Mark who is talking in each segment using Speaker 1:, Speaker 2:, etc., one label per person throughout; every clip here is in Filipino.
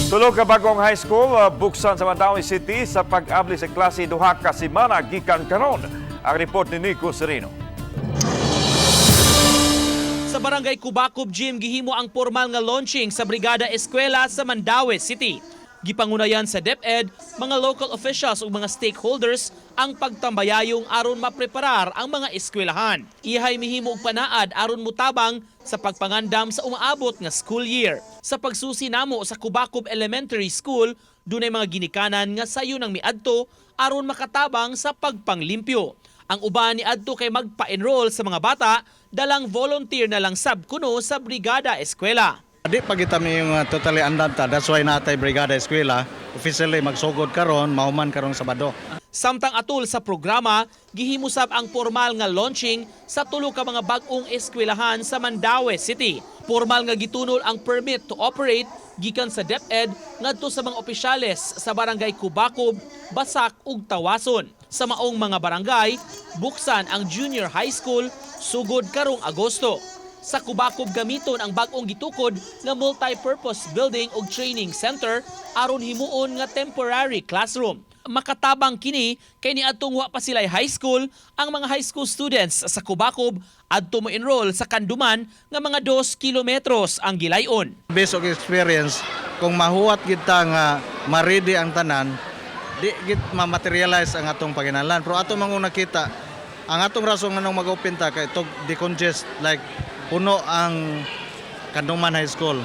Speaker 1: Tulog ka bagong high school, buksan sa Mandaue City sa pag-abli sa klase duha ka semana gikan karon. Ang report ni Nico Sereno.
Speaker 2: Sa Barangay Cubacub Gym gihimo ang formal nga launching sa Brigada Eskwela sa Mandaue City. Gipangunayan sa DepEd, mga local officials ug mga stakeholders ang pagtambayayong aron mapreparar ang mga eskwelahan. Ihay mihimo og panaad aron mutabang sa pagpangandam sa umaabot nga school year. Sa pagsusi namo sa Cubacub Elementary School, dunay mga ginikanan nga sayo nang miadto aron makatabang sa pagpanglimpyo. Ang uban ni adto kay magpa-enroll sa mga bata, dalang volunteer na lang sab kuno sa Brigada Eskwela.
Speaker 3: Di pa kita mi yung totally andanta. That's why natay Brigada Eskwela officially magsugod karon, mahuman karong Sabado.
Speaker 2: Samtang atul sa programa, gihimusab ang formal nga launching sa tulo ka mga bag-ong eskwelahan sa Mandaue City. Formal nga gitunol ang permit to operate gikan sa DepEd ngadto sa mga opisyales sa Barangay Cubacub, Basak ug Tawason. Sa maong mga barangay, buksan ang junior high school sugod karong Agosto. Sa Cubacub gamiton ang bag-ong gitukod nga multi-purpose building ug training center aron himuon nga temporary classroom. Makatabang kini kay niadtong wa pa sila'y high school, ang mga high school students sa Cubacub adto mo enroll sa kanduman nga mga 2 kilometros ang gilayon.
Speaker 3: Based on experience, kung mahuwat gid ta nga ma-ready ang tanan, di gid ma-materialize ang atong paginalan. Pero ato mangong nakita, ang atong rason nga nung mag-open ta kay tog decongest like puno ang Kanduman High School,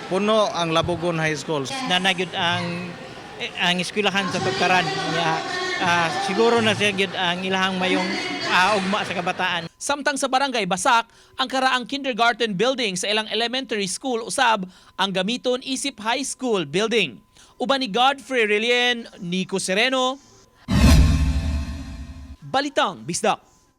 Speaker 3: puno ang Labugon High School.
Speaker 4: Nanagyod ang eskwelahan sa Tugkaran. Siguro na siya gyud ang ilahang mayong ugma sa kabataan.
Speaker 2: Samtang sa Barangay Basak, ang karaang kindergarten building sa ilang elementary school usab ang gamiton isip high school building. Uban ni Godfrey Relien, Nico Sereno, Balitang Bisdak.